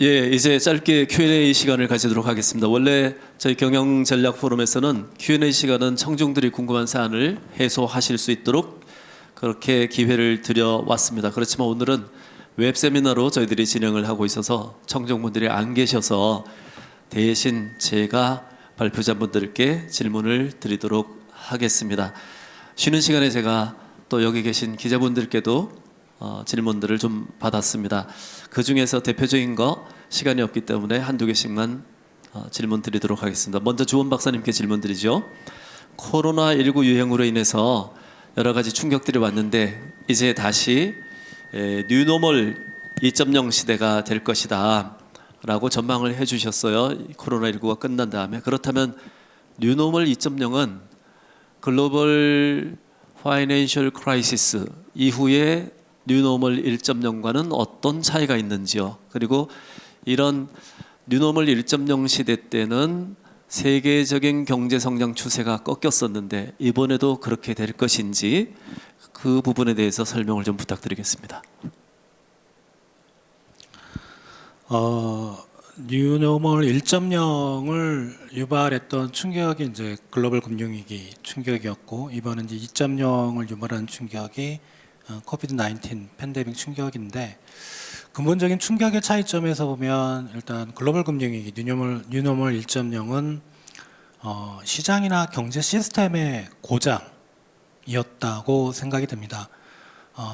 예, 이제 짧게 Q&A 시간을 가지도록 하겠습니다. 원래 저희 경영전략 포럼에서는 Q&A 시간은 청중들이 궁금한 사안을 해소하실 수 있도록 그렇게 기회를 드려왔습니다. 그렇지만 오늘은 웹 세미나로 저희들이 진행을 하고 있어서 청중분들이 안 계셔서 대신 제가 발표자분들께 질문을 드리도록 하겠습니다. 쉬는 시간에 제가 또 여기 계신 기자분들께도 질문들을 좀 받았습니다. 그 중에서 대표적인 거 시간이 없기 때문에 한두 개씩만 질문 드리도록 하겠습니다. 먼저 주원 박사님께 질문 드리죠. 코로나19 유행으로 인해서 여러 가지 충격들이 왔는데 이제 다시 뉴노멀 2.0 시대가 될 것이다 라고 전망을 해주셨어요. 코로나19가 끝난 다음에. 그렇다면 뉴노멀 2.0은 글로벌 파이낸셜 크라이시스 이후에 뉴노멀 1.0과는 어떤 차이가 있는지요? 그리고 이런 뉴노멀 1.0 시대 때는 세계적인 경제 성장 추세가 꺾였었는데 이번에도 그렇게 될 것인지 그 부분에 대해서 설명을 좀 부탁드리겠습니다. 뉴노멀 1.0을 유발했던 충격이 이제 글로벌 금융위기 충격이었고, 이번은 이제 2.0을 유발한 충격이 코비드 19 팬데믹 충격인데, 근본적인 충격의 차이점에서 보면 일단 글로벌 금융위기 뉴노멀 1.0은 시장이나 경제 시스템의 고장이었다고 생각이 됩니다.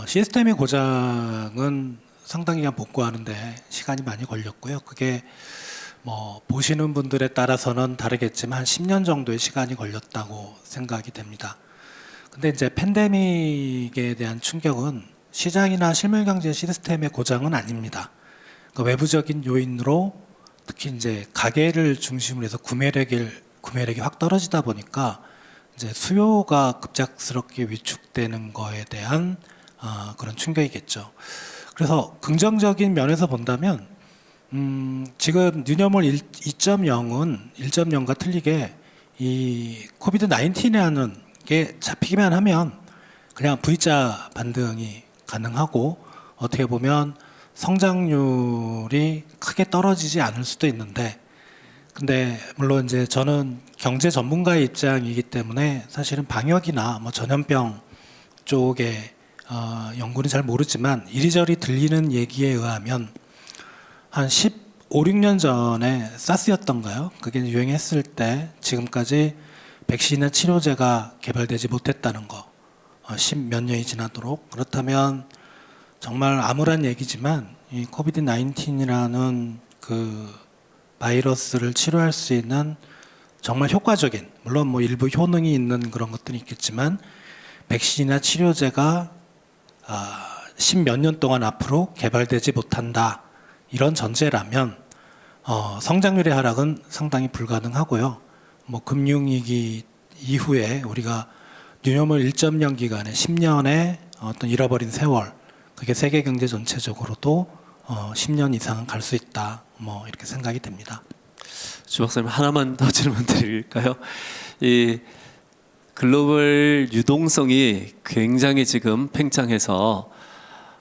시스템의 고장은 상당 기간 복구하는데 시간이 많이 걸렸고요. 그게 뭐 보시는 분들에 따라서는 다르겠지만 한 10년 정도의 시간이 걸렸다고 생각이 됩니다. 근데 이제 팬데믹에 대한 충격은 시장이나 실물 경제 시스템의 고장은 아닙니다. 그러니까 외부적인 요인으로 특히 이제 가계를 중심으로 해서 구매력이 확 떨어지다 보니까 이제 수요가 급작스럽게 위축되는 거에 대한 그런 충격이겠죠. 그래서 긍정적인 면에서 본다면 지금 뉴노멀 2.0은 1.0과 틀리게 이 코비드 19이라는 게 잡히기만 하면 그냥 V자 반등이 가능하고 어떻게 보면 성장률이 크게 떨어지지 않을 수도 있는데, 근데 물론 이제 저는 경제 전문가의 입장이기 때문에 사실은 방역이나 뭐 전염병 쪽에 연구는 잘 모르지만 이리저리 들리는 얘기에 의하면 한 15, 16년 전에 사스였던가요? 그게 유행했을 때 지금까지 백신이나 치료제가 개발되지 못했다는 거, 10몇 년이 지나도록. 그렇다면 정말 암울한 얘기지만 이 코비드 19이라는 그 바이러스를 치료할 수 있는 정말 효과적인, 물론 뭐 일부 효능이 있는 그런 것들이 있겠지만 백신이나 치료제가 10몇 년 동안 앞으로 개발되지 못한다, 이런 전제라면 성장률의 하락은 상당히 불가능하고요. 뭐 금융위기 이후에 우리가 뉴노멀 1.0 기간에 10년의 어떤 잃어버린 세월, 그게 세계 경제 전체적으로도 10년 이상은 갈 수 있다, 뭐 이렇게 생각이 됩니다. 주 박사님 하나만 더 질문 드릴까요? 이 글로벌 유동성이 굉장히 지금 팽창해서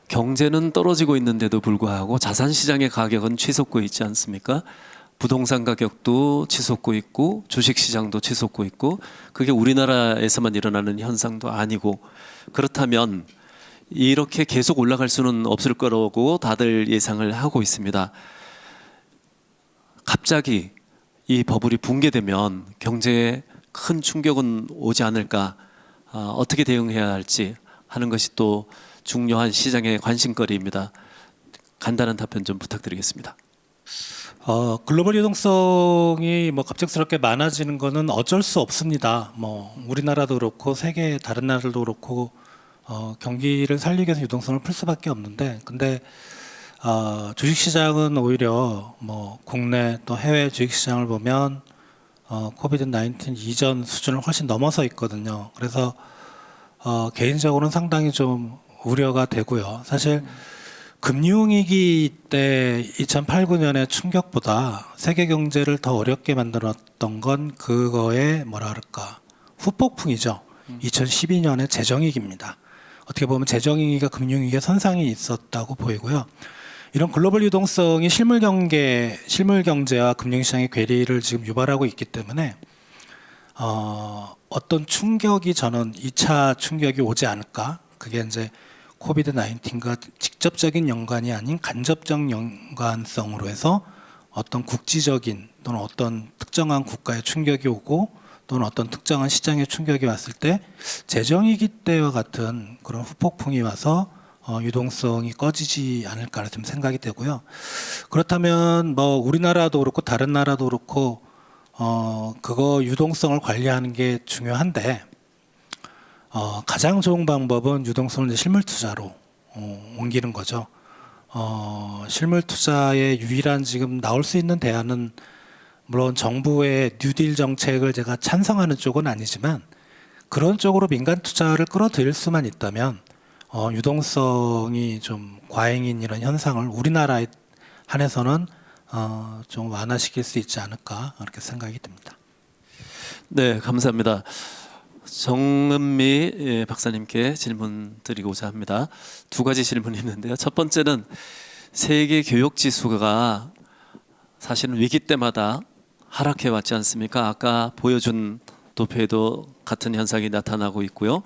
경제는 떨어지고 있는데도 불구하고 자산 시장의 가격은 치솟고 있지 않습니까? 부동산 가격도 치솟고 있고 주식 시장도 치솟고 있고, 그게 우리나라에서만 일어나는 현상도 아니고, 그렇다면 이렇게 계속 올라갈 수는 없을 거라고 다들 예상을 하고 있습니다. 갑자기 이 버블이 붕괴되면 경제에 큰 충격은 오지 않을까, 어떻게 대응해야 할지 하는 것이 또 중요한 시장의 관심거리입니다. 간단한 답변 좀 부탁드리겠습니다. 글로벌 유동성이 뭐 갑작스럽게 많아지는 거는 어쩔 수 없습니다. 뭐 우리나라도 그렇고 세계 다른 나라들도 그렇고 경기를 살리기 위해서 유동성을 풀 수밖에 없는데, 근데 주식시장은 오히려 뭐 국내 또 해외 주식시장을 보면 코비드 19 이전 수준을 훨씬 넘어서 있거든요. 그래서 개인적으로는 상당히 좀 우려가 되고요. 사실 금융위기 때 2008, 9년의 충격보다 세계 경제를 더 어렵게 만들었던 건 그거의 뭐라 그럴까, 후폭풍이죠. 2012년의 재정위기입니다. 어떻게 보면 재정위기가 금융위기의 선상에 있었다고 보이고요. 이런 글로벌 유동성이 실물 경제와 금융시장의 괴리를 지금 유발하고 있기 때문에 어떤 충격이 저는 2차 충격이 오지 않을까. 그게 이제 코비드 19과 직접적인 연관이 아닌 간접적 연관성으로 해서 어떤 국지적인 또는 어떤 특정한 국가의 충격이 오고 또는 어떤 특정한 시장의 충격이 왔을 때 재정위기 때와 같은 그런 후폭풍이 와서 유동성이 꺼지지 않을까 좀 생각이 되고요. 그렇다면 뭐 우리나라도 그렇고 다른 나라도 그렇고 그거 유동성을 관리하는 게 중요한데 가장 좋은 방법은 유동성을 이제 실물 투자로 옮기는 거죠. 실물 투자의 유일한 지금 나올 수 있는 대안은 물론 정부의 뉴딜 정책을 제가 찬성하는 쪽은 아니지만 그런 쪽으로 민간 투자를 끌어들일 수만 있다면 유동성이 좀 과잉인 이런 현상을 우리나라에 한해서는 좀 완화시킬 수 있지 않을까 그렇게 생각이 듭니다. 네, 감사합니다. 정은미 박사님께 질문 드리고자 합니다. 두 가지 질문이 있는데요. 첫 번째는 세계 교육 지수가 사실은 위기 때마다 하락해 왔지 않습니까? 아까 보여준 도표에도 같은 현상이 나타나고 있고요.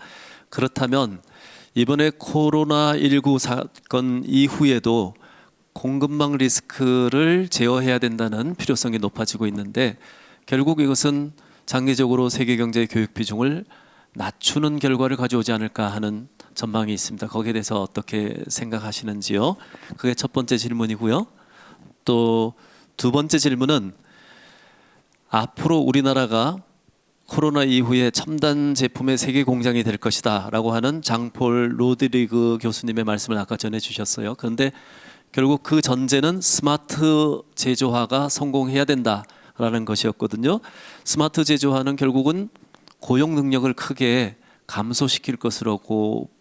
그렇다면 이번에 코로나19 사건 이후에도 공급망 리스크를 제어해야 된다는 필요성이 높아지고 있는데 결국 이것은 장기적으로 세계 경제의 교육 비중을 낮추는 결과를 가져오지 않을까 하는 전망이 있습니다. 거기에 대해서 어떻게 생각하시는지요? 그게 첫 번째 질문이고요. 또 두 번째 질문은 앞으로 우리나라가 코로나 이후에 첨단 제품의 세계 공장이 될 것이다라고 하는 장폴 로드리그 교수님의 말씀을 아까 전해 주셨어요. 그런데 결국 그 전제는 스마트 제조화가 성공해야 된다라는 것이었거든요. 스마트 제조화는 결국은 고용 능력을 크게 감소시킬 것으로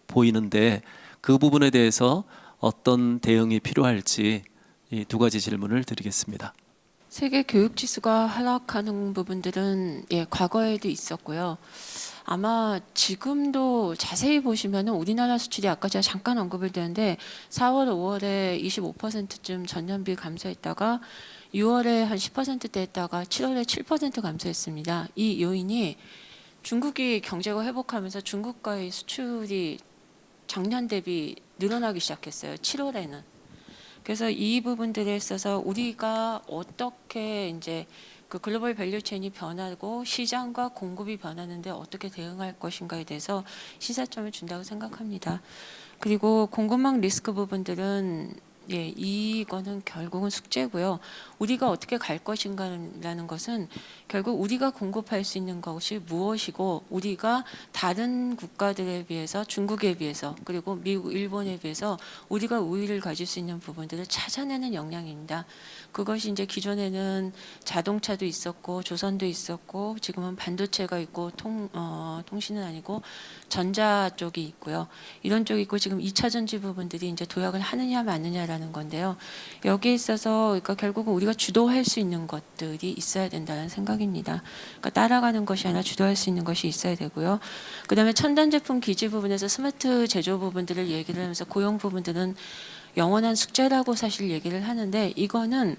보이는데 그 부분에 대해서 어떤 대응이 필요할지 이 두 가지 질문을 드리겠습니다. 세계 교육 지수가 하락하는 부분들은 과거에도 있었고요. 아마 지금도 자세히 보시면 우리나라 수출이 아까 제가 잠깐 언급을 드렸는데 4월, 5월에 25%쯤 전년비 감소했다가 6월에 한 10%대였다가 7월에 7% 감소했습니다. 이 요인이 중국이 경제가 회복하면서 중국과의 수출이 작년 대비 늘어나기 시작했어요. 7월에는. 그래서 이 부분들에 있어서 우리가 어떻게 이제 그 글로벌 밸류체인이 변하고 시장과 공급이 변하는데 어떻게 대응할 것인가에 대해서 시사점을 준다고 생각합니다. 그리고 공급망 리스크 부분들은 이거는 결국은 숙제고요. 우리가 어떻게 갈 것인가라는 것은 결국 우리가 공급할 수 있는 것이 무엇이고 우리가 다른 국가들에 비해서 중국에 비해서 그리고 미국, 일본에 비해서 우리가 우위를 가질 수 있는 부분들을 찾아내는 역량입니다. 그것이 이제 기존에는 자동차도 있었고 조선도 있었고 지금은 반도체가 있고 통신은 아니고 전자 쪽이 있고요. 이런 쪽이 있고 지금 2차 전지 부분들이 이제 도약을 하느냐 마느냐라는 건데요. 여기에 있어서 그러니까 결국은 우리가 주도할 수 있는 것들이 있어야 된다는 생각입니다. 그러니까 따라가는 것이 아니라 주도할 수 있는 것이 있어야 되고요. 그다음에 첨단 제품 기지 부분에서 스마트 제조 부분들을 얘기를 하면서 고용 부분들은 영원한 숙제라고 사실 얘기를 하는데 이거는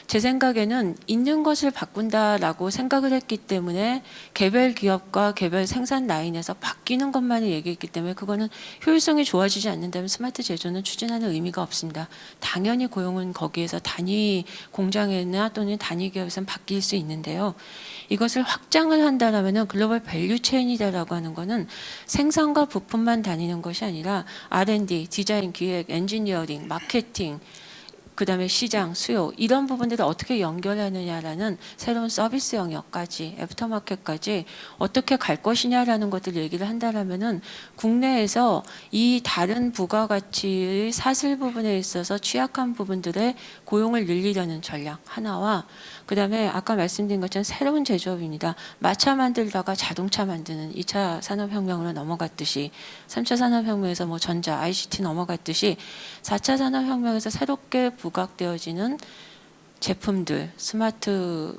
제 생각에는 있는 것을 바꾼다라고 생각을 했기 때문에 개별 기업과 개별 생산 라인에서 바뀌는 것만을 얘기했기 때문에 그거는 효율성이 좋아지지 않는다면 스마트 제조는 추진하는 의미가 없습니다. 당연히 고용은 거기에서 단위 공장이나 또는 단위 기업에서는 바뀔 수 있는데요. 이것을 확장을 한다라면은 글로벌 밸류 체인이다라고 하는 거는 생산과 부품만 다니는 것이 아니라 R&D, 디자인, 기획, 엔지니어링, 마케팅 그다음에 시장, 수요 이런 부분들을 어떻게 연결하느냐라는 새로운 서비스 영역까지 애프터마켓까지 어떻게 갈 것이냐라는 것들 얘기를 한다라면은 국내에서 이 다른 부가가치의 사슬 부분에 있어서 취약한 부분들의 고용을 늘리려는 전략 하나와 그다음에 아까 말씀드린 것처럼 새로운 제조업입니다. 마차 만들다가 자동차 만드는 2차 산업혁명으로 넘어갔듯이 3차 산업혁명에서 뭐 전자, ICT 넘어갔듯이 4차 산업혁명에서 새롭게 부각되어지는 제품들, 스마트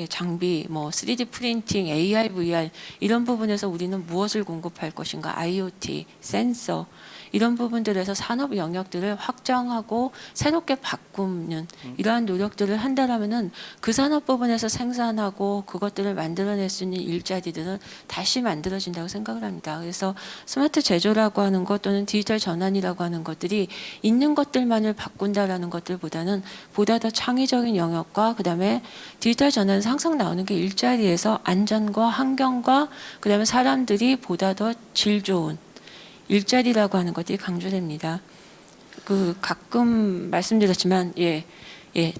장비, 3D 프린팅, AR, VR 이런 부분에서 우리는 무엇을 공급할 것인가, IoT, 센서 이런 부분들에서 산업 영역들을 확장하고 새롭게 바꾸는 이러한 노력들을 한다라면은 그 산업 부분에서 생산하고 그것들을 만들어낼 수 있는 일자리들은 다시 만들어진다고 생각을 합니다. 그래서 스마트 제조라고 하는 것 또는 디지털 전환이라고 하는 것들이 있는 것들만을 바꾼다라는 것들보다는 보다 더 창의적인 영역과 그다음에 디지털 전환에서 항상 나오는 게 일자리에서 안전과 환경과 그다음에 사람들이 보다 더 질 좋은 일자리라고 하는 것들이 강조됩니다. 가끔 말씀드렸지만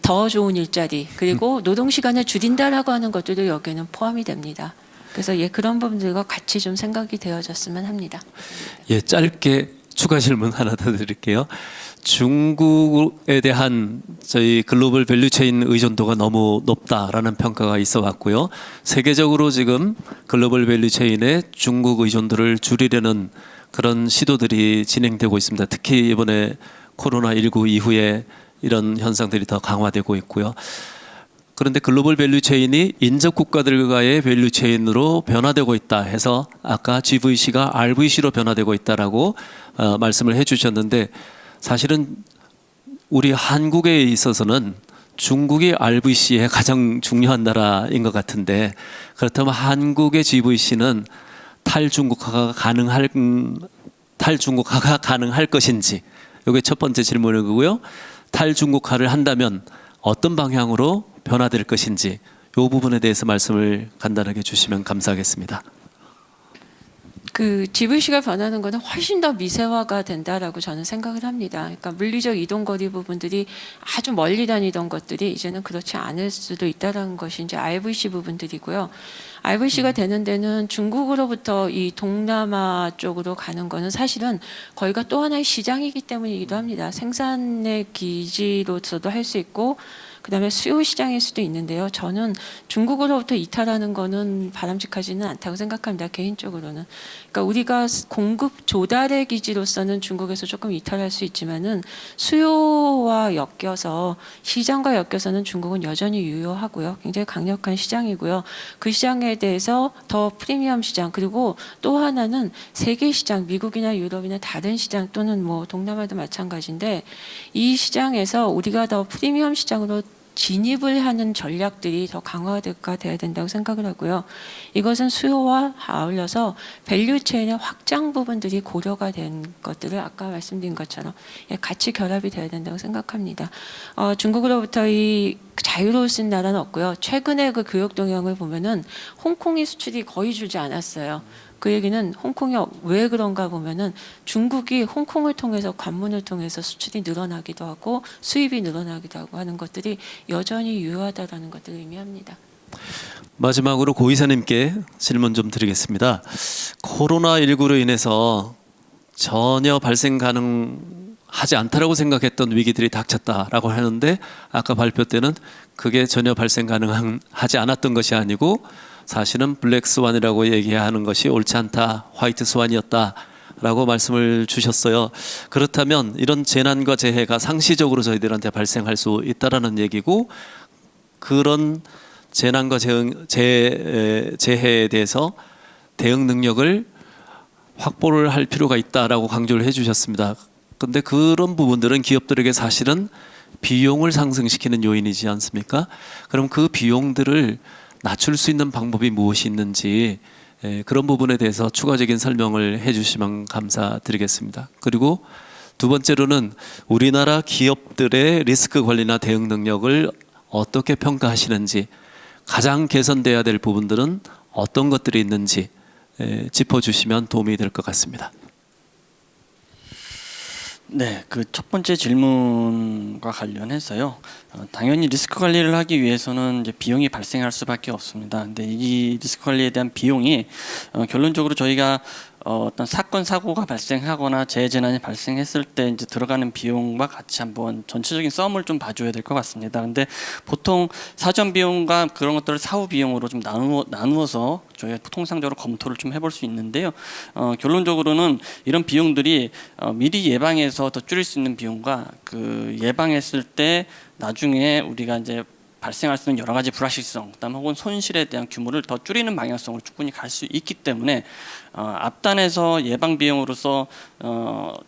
더 좋은 일자리 그리고 노동 시간을 줄인다라고 하는 것들도 여기에는 포함이 됩니다. 그래서 그런 부분들과 같이 좀 생각이 되어졌으면 합니다. 짧게 추가 질문 하나 더 드릴게요. 중국에 대한 저희 글로벌 밸류체인 의존도가 너무 높다라는 평가가 있어 왔고요. 세계적으로 지금 글로벌 밸류체인의 중국 의존도를 줄이려는 그런 시도들이 진행되고 있습니다. 특히 이번에 코로나19 이후에 이런 현상들이 더 강화되고 있고요. 그런데 글로벌 밸류체인이 인접 국가들과의 밸류체인으로 변화되고 있다 해서 아까 GVC가 RVC로 변화되고 있다라고 말씀을 해주셨는데 사실은 우리 한국에 있어서는 중국이 RVC의 가장 중요한 나라인 것 같은데 그렇다면 한국의 GVC는 탈중국화가 가능할 것인지 이게 첫 번째 질문이고요. 탈중국화를 한다면 어떤 방향으로 변화될 것인지 이 부분에 대해서 말씀을 간단하게 주시면 감사하겠습니다. GVC가 변하는 것은 훨씬 더 미세화가 된다라고 저는 생각을 합니다. 그러니까 물리적 이동거리 부분들이 아주 멀리 다니던 것들이 이제는 그렇지 않을 수도 있다는 것이 이제 RVC 부분들이고요. RVC가 되는 데는 중국으로부터 이 동남아 쪽으로 가는 거는 사실은 거기가 또 하나의 시장이기 때문이기도 합니다. 생산의 기지로서도 할 수 있고 그다음에 수요 시장일 수도 있는데요. 저는 중국으로부터 이탈하는 거는 바람직하지는 않다고 생각합니다. 개인적으로는. 그러니까 우리가 공급 조달의 기지로서는 중국에서 조금 이탈할 수 있지만은 수요와 엮여서 시장과 엮여서는 중국은 여전히 유효하고요. 굉장히 강력한 시장이고요. 그 시장에 대해서 더 프리미엄 시장 그리고 또 하나는 세계 시장, 미국이나 유럽이나 다른 시장 또는 동남아도 마찬가지인데 이 시장에서 우리가 더 프리미엄 시장으로 진입을 하는 전략들이 더 강화가 돼야 된다고 생각을 하고요. 이것은 수요와 아울러서 밸류체인의 확장 부분들이 고려가 된 것들을 아까 말씀드린 것처럼 같이 결합이 돼야 된다고 생각합니다. 중국으로부터 이 자유로울 수 있는 나라는 없고요. 최근에 그 교역 동향을 보면은 홍콩이 수출이 거의 줄지 않았어요. 그 얘기는 홍콩이 왜 그런가 보면은 중국이 홍콩을 통해서 관문을 통해서 수출이 늘어나기도 하고 수입이 늘어나기도 하고 하는 것들이 여전히 유효하다라는 것들을 의미합니다. 마지막으로 고 이사님께 질문 좀 드리겠습니다. 코로나19로 인해서 전혀 발생 가능하지 않다라고 생각했던 위기들이 닥쳤다라고 하는데 아까 발표 때는 그게 전혀 발생 가능하지 않았던 것이 아니고 사실은 블랙스완이라고 얘기하는 것이 옳지 않다, 화이트 스완이었다라고 말씀을 주셨어요. 그렇다면 이런 재난과 재해가 상시적으로 저희들한테 발생할 수 있다라는 얘기고 그런 재난과 재해에 대해서 대응 능력을 확보를 할 필요가 있다라고 강조를 해주셨습니다. 그런데 그런 부분들은 기업들에게 사실은 비용을 상승시키는 요인이지 않습니까? 그럼 그 비용들을 낮출 수 있는 방법이 무엇이 있는지 그런 부분에 대해서 추가적인 설명을 해주시면 감사드리겠습니다. 그리고 두 번째로는 우리나라 기업들의 리스크 관리나 대응 능력을 어떻게 평가하시는지 가장 개선돼야 될 부분들은 어떤 것들이 있는지 짚어주시면 도움이 될 것 같습니다. 네, 그 첫 번째 질문과 관련해서요. 당연히 리스크 관리를 하기 위해서는 이제 비용이 발생할 수밖에 없습니다. 근데 이 리스크 관리에 대한 비용이 결론적으로 저희가 어떤 사건 사고가 발생하거나 재해재난이 발생했을 때 이제 들어가는 비용과 같이 한번 전체적인 썸을 좀 봐줘야 될 것 같습니다. 근데 보통 사전 비용과 그런 것들을 사후 비용으로 좀 나누어서 저희가 통상적으로 검토를 좀 해볼 수 있는데요. 결론적으로는 이런 비용들이 미리 예방해서 더 줄일 수 있는 비용과 그 예방했을 때 나중에 우리가 이제 발생할 수 있는 여러 가지 불확실성, 그다음 혹은 손실에 대한 규모를 더 줄이는 방향성으로 충분히 갈 수 있기 때문에 앞단에서 예방 비용으로서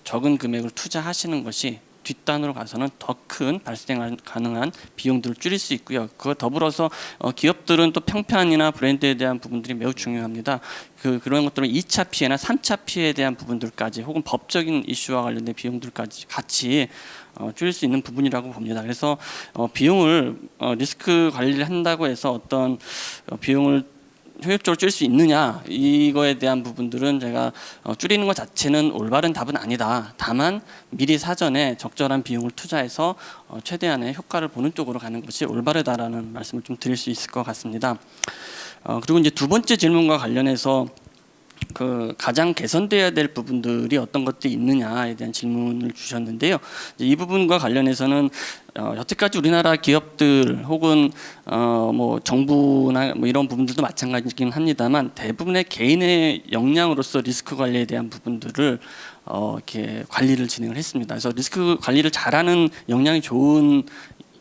적은 금액을 투자하시는 것이 뒷단으로 가서는 더 큰 발생 가능한 비용들을 줄일 수 있고요. 그거 더불어서 기업들은 또 평판이나 브랜드에 대한 부분들이 매우 중요합니다. 그런 것들은 2차 피해나 3차 피해에 대한 부분들까지 혹은 법적인 이슈와 관련된 비용들까지 같이 줄일 수 있는 부분이라고 봅니다. 그래서 비용을 리스크 관리를 한다고 해서 어떤 비용을 효율적으로 줄일 수 있느냐 이거에 대한 부분들은 제가 줄이는 것 자체는 올바른 답은 아니다. 다만 미리 사전에 적절한 비용을 투자해서 최대한의 효과를 보는 쪽으로 가는 것이 올바르다라는 말씀을 좀 드릴 수 있을 것 같습니다. 그리고 이제 두 번째 질문과 관련해서 가장 개선돼야 될 부분들이 어떤 것들이 있느냐에 대한 질문을 주셨는데요. 이 부분과 관련해서는 여태까지 우리나라 기업들 혹은 뭐 정부나 뭐 이런 부분들도 마찬가지긴 합니다만 대부분의 개인의 역량으로서 리스크 관리에 대한 부분들을 이렇게 관리를 진행을 했습니다. 그래서 리스크 관리를 잘하는 역량이 좋은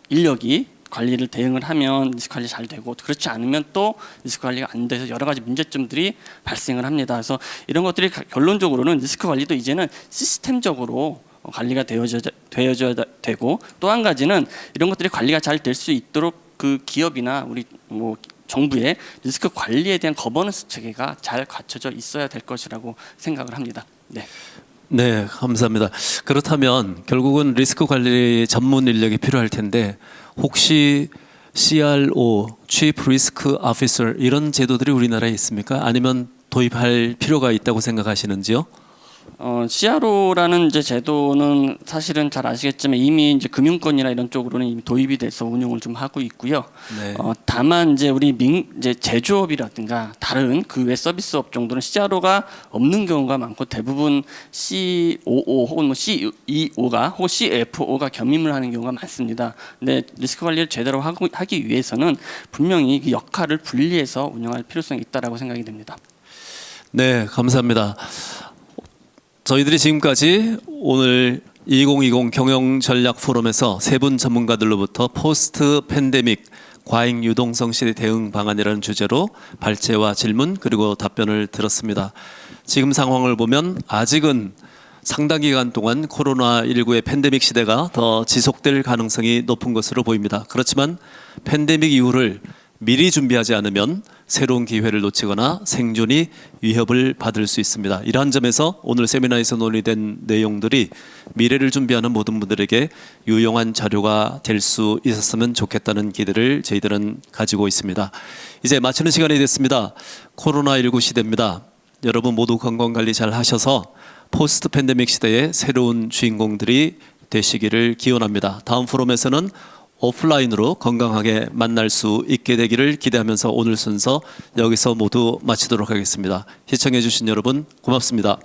인력이 관리를 대응을 하면 리스크 관리 잘 되고 그렇지 않으면 또 리스크 관리가 안 돼서 여러 가지 문제점들이 발생을 합니다. 그래서 이런 것들이 결론적으로는 리스크 관리도 이제는 시스템적으로 관리가 되어져야 되고 또 한 가지는 이런 것들이 관리가 잘 될 수 있도록 그 기업이나 우리 뭐 정부의 리스크 관리에 대한 거버넌스 체계가 잘 갖춰져 있어야 될 것이라고 생각을 합니다. 네. 네, 감사합니다. 그렇다면 결국은 리스크 관리 전문 인력이 필요할 텐데 혹시 CRO, Chief Risk Officer 이런 제도들이 우리나라에 있습니까? 아니면 도입할 필요가 있다고 생각하시는지요? CRO라는 이제 제도는 사실은 잘 아시겠지만 이미 이제 금융권이나 이런 쪽으로는 이미 도입이 돼서 운영을 좀 하고 있고요. 네. 다만 이제 우리 이제 제조업이라든가 다른 그 외 서비스업 정도는 CRO가 없는 경우가 많고 대부분 COO 혹은 뭐 CEO가 혹은 CFO가 겸임을 하는 경우가 많습니다. 근데 리스크 관리를 제대로 하기 위해서는 분명히 그 역할을 분리해서 운영할 필요성이 있다라고 생각이 됩니다. 네, 감사합니다. 저희들이 지금까지 오늘 2020 경영 전략 포럼에서 세 분 전문가들로부터 포스트 팬데믹 과잉 유동성 시대 대응 방안이라는 주제로 발제와 질문 그리고 답변을 들었습니다. 지금 상황을 보면 아직은 상당 기간 동안 코로나19의 팬데믹 시대가 더 지속될 가능성이 높은 것으로 보입니다. 그렇지만 팬데믹 이후를 미리 준비하지 않으면 새로운 기회를 놓치거나 생존이 위협을 받을 수 있습니다. 이러한 점에서 오늘 세미나에서 논의된 내용들이 미래를 준비하는 모든 분들에게 유용한 자료가 될 수 있었으면 좋겠다는 기대를 저희들은 가지고 있습니다. 이제 마치는 시간이 됐습니다. 코로나19 시대입니다. 여러분 모두 건강관리 잘 하셔서 포스트 팬데믹 시대의 새로운 주인공들이 되시기를 기원합니다. 다음 포럼에서는 오프라인으로 건강하게 만날 수 있게 되기를 기대하면서 오늘 순서 여기서 모두 마치도록 하겠습니다. 시청해 주신 여러분 고맙습니다.